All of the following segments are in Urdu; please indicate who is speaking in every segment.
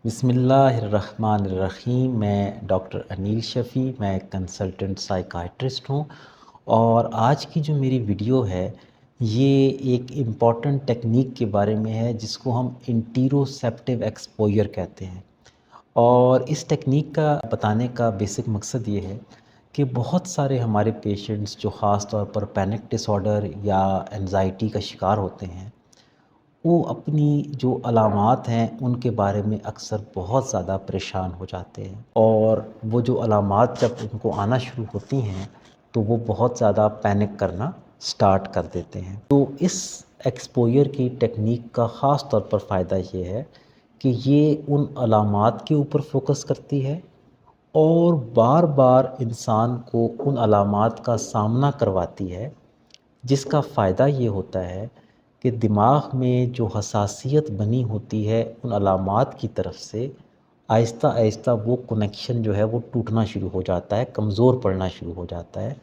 Speaker 1: بسم اللہ الرحمن الرحیم۔ میں ڈاکٹر انیل شفیع، میں کنسلٹنٹ سائیکائٹرسٹ ہوں، اور آج کی جو میری ویڈیو ہے یہ ایک امپورٹنٹ ٹیکنیک کے بارے میں ہے جس کو ہم انٹیروسیپٹیو ایکسپوئر کہتے ہیں۔ اور اس ٹیکنیک کا بتانے کا بیسک مقصد یہ ہے کہ بہت سارے ہمارے پیشنٹس جو خاص طور پر پینک ڈس آرڈر یا انزائٹی کا شکار ہوتے ہیں، وہ اپنی جو علامات ہیں ان کے بارے میں اکثر بہت زیادہ پریشان ہو جاتے ہیں، اور وہ جو علامات جب ان کو آنا شروع ہوتی ہیں تو وہ بہت زیادہ پینک کرنا سٹارٹ کر دیتے ہیں۔ تو اس ایکسپوئر کی ٹیکنیک کا خاص طور پر فائدہ یہ ہے کہ یہ ان علامات کے اوپر فوکس کرتی ہے اور بار بار انسان کو ان علامات کا سامنا کرواتی ہے، جس کا فائدہ یہ ہوتا ہے کہ دماغ میں جو حساسیت بنی ہوتی ہے ان علامات کی طرف سے، آہستہ آہستہ وہ کنیکشن جو ہے وہ ٹوٹنا شروع ہو جاتا ہے، کمزور پڑنا شروع ہو جاتا ہے،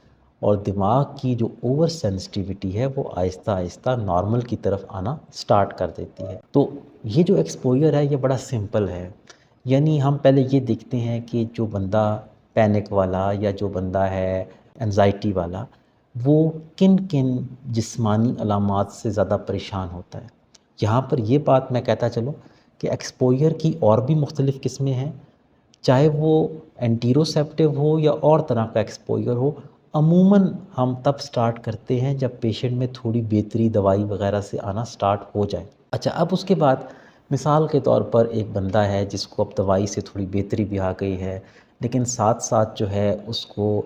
Speaker 1: اور دماغ کی جو اوور سینسٹیوٹی ہے وہ آہستہ آہستہ نارمل کی طرف آنا سٹارٹ کر دیتی ہے۔ تو یہ جو ایکسپوئر ہے یہ بڑا سمپل ہے، یعنی ہم پہلے یہ دیکھتے ہیں کہ جو بندہ پینک والا یا جو بندہ ہے انزائٹی والا، وہ کن کن جسمانی علامات سے زیادہ پریشان ہوتا ہے۔ یہاں پر یہ بات میں کہتا چلوں کہ ایکسپوئر کی اور بھی مختلف قسمیں ہیں، چاہے وہ انٹیروسیپٹیو ہو یا اور طرح کا ایکسپوئر ہو۔ عموماً ہم تب سٹارٹ کرتے ہیں جب پیشنٹ میں تھوڑی بہتری دوائی وغیرہ سے آنا سٹارٹ ہو جائے۔ اچھا، اب اس کے بعد مثال کے طور پر ایک بندہ ہے جس کو اب دوائی سے تھوڑی بہتری بھی آ گئی ہے، لیکن ساتھ ساتھ جو ہے اس کو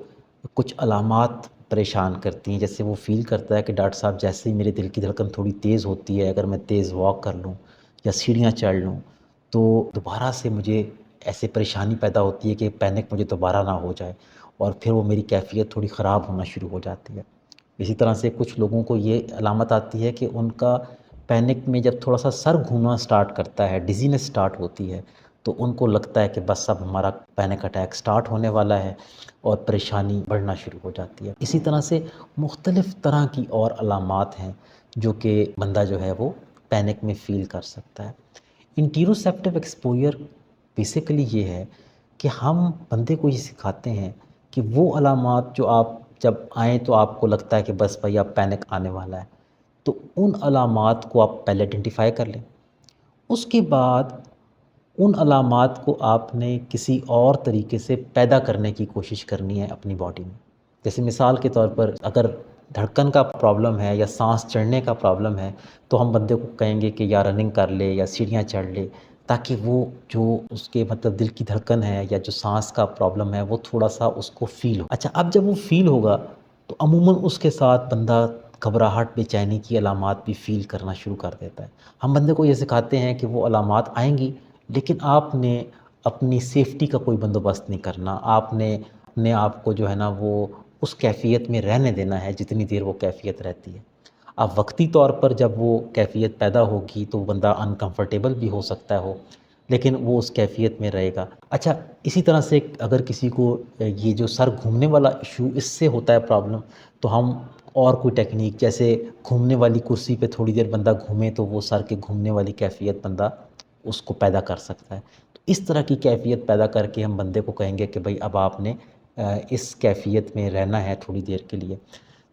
Speaker 1: کچھ علامات پریشان کرتی ہیں، جیسے وہ فیل کرتا ہے کہ ڈاکٹر صاحب جیسے ہی میرے دل کی دھڑکن تھوڑی تیز ہوتی ہے، اگر میں تیز واک کر لوں یا سیڑھیاں چڑھ لوں تو دوبارہ سے مجھے ایسے پریشانی پیدا ہوتی ہے کہ پینک مجھے دوبارہ نہ ہو جائے، اور پھر وہ میری کیفیت تھوڑی خراب ہونا شروع ہو جاتی ہے۔ اسی طرح سے کچھ لوگوں کو یہ علامت آتی ہے کہ ان کا پینک میں جب تھوڑا سا سر گھومنا سٹارٹ کرتا ہے، ڈیزینس سٹارٹ ہوتی ہے، تو ان کو لگتا ہے کہ بس اب ہمارا پینک اٹیک سٹارٹ ہونے والا ہے، اور پریشانی بڑھنا شروع ہو جاتی ہے۔ اسی طرح سے مختلف طرح کی اور علامات ہیں جو کہ بندہ جو ہے وہ پینک میں فیل کر سکتا ہے۔ انٹیروسیپٹیو ایکسپوئر بیسیکلی یہ ہے کہ ہم بندے کو یہ سکھاتے ہیں کہ وہ علامات جو آپ جب آئیں تو آپ کو لگتا ہے کہ بس بھائی اب پینک آنے والا ہے، تو ان علامات کو آپ پہلے آئیڈینٹیفائی کر لیں۔ اس کے بعد ان علامات کو آپ نے کسی اور طریقے سے پیدا کرنے کی کوشش کرنی ہے اپنی باڈی میں۔ جیسے مثال کے طور پر اگر دھڑکن کا پرابلم ہے یا سانس چڑھنے کا پرابلم ہے تو ہم بندے کو کہیں گے کہ یا رننگ کر لے یا سیڑھیاں چڑھ لے، تاکہ وہ جو اس کے دل کی دھڑکن ہے یا جو سانس کا پرابلم ہے وہ تھوڑا سا اس کو فیل ہو۔ اچھا، اب جب وہ فیل ہوگا تو عموماً اس کے ساتھ بندہ گھبراہٹ، بے چینی کی علامات بھی فیل کرنا شروع کر دیتا ہے۔ ہم بندے کو یہ سکھاتے ہیں کہ وہ علامات آئیں گی، لیکن آپ نے اپنی سیفٹی کا کوئی بندوبست نہیں کرنا، آپ نے اپنے آپ کو جو ہے نا وہ اس کیفیت میں رہنے دینا ہے جتنی دیر وہ کیفیت رہتی ہے۔ اب وقتی طور پر جب وہ کیفیت پیدا ہوگی تو بندہ انکمفرٹیبل بھی ہو سکتا ہو، لیکن وہ اس کیفیت میں رہے گا۔ اچھا، اسی طرح سے اگر کسی کو یہ جو سر گھومنے والا ایشو اس سے ہوتا ہے پرابلم، تو ہم اور کوئی ٹیکنیک جیسے گھومنے والی کرسی پہ تھوڑی دیر بندہ گھومے تو وہ سر کے گھومنے والی کیفیت بندہ اس کو پیدا کر سکتا ہے۔ تو اس طرح کی کیفیت پیدا کر کے ہم بندے کو کہیں گے کہ بھئی اب آپ نے اس کیفیت میں رہنا ہے تھوڑی دیر کے لیے۔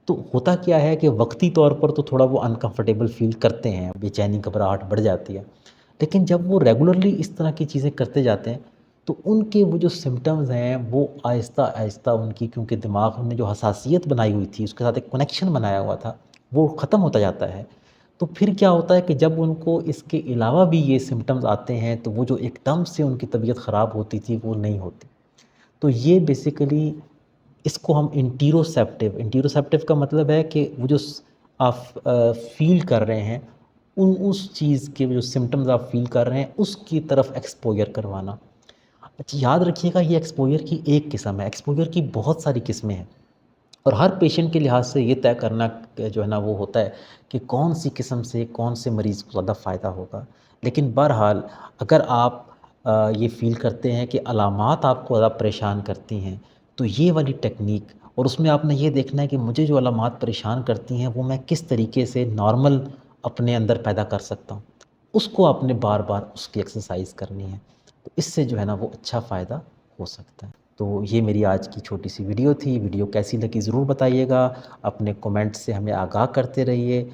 Speaker 1: تو ہوتا کیا ہے کہ وقتی طور پر تو تھوڑا وہ انکمفرٹیبل فیل کرتے ہیں، بے چینی گھبراہٹ بڑھ جاتی ہے، لیکن جب وہ ریگولرلی اس طرح کی چیزیں کرتے جاتے ہیں تو ان کے وہ جو سمٹمز ہیں وہ آہستہ آہستہ ان کی، کیونکہ دماغ نے جو حساسیت بنائی ہوئی تھی، اس کے ساتھ ایک کنیکشن بنایا ہوا تھا، وہ ختم ہوتا جاتا ہے۔ تو پھر کیا ہوتا ہے کہ جب ان کو اس کے علاوہ بھی یہ سمٹمز آتے ہیں تو وہ جو ایک دم سے ان کی طبیعت خراب ہوتی تھی وہ نہیں ہوتی۔ تو یہ بیسیکلی اس کو ہم انٹیروسیپٹیو کا مطلب ہے کہ وہ جو آپ فیل کر رہے ہیں، اس چیز کے جو سمٹمز آپ فیل کر رہے ہیں اس کی طرف ایکسپوئر کروانا۔ اچھا، یاد رکھیے گا یہ ایکسپوئر کی ایک قسم ہے، ایکسپوئر کی بہت ساری قسمیں ہیں، اور ہر پیشنٹ کے لحاظ سے یہ طے کرنا جو ہے نا وہ ہوتا ہے کہ کون سی قسم سے کون سے مریض کو زیادہ فائدہ ہوگا۔ لیکن بہرحال اگر آپ یہ فیل کرتے ہیں کہ علامات آپ کو زیادہ پریشان کرتی ہیں تو یہ والی ٹیکنیک، اور اس میں آپ نے یہ دیکھنا ہے کہ مجھے جو علامات پریشان کرتی ہیں وہ میں کس طریقے سے نارمل اپنے اندر پیدا کر سکتا ہوں، اس کو آپ نے بار بار اس کی ایکسرسائز کرنی ہے۔ تو اس سے جو ہے نا وہ اچھا فائدہ ہو سکتا ہے۔ تو یہ میری آج کی چھوٹی سی ویڈیو تھی، ویڈیو کیسی لگی ضرور بتائیے گا، اپنے کومنٹ سے ہمیں آگاہ کرتے رہیے۔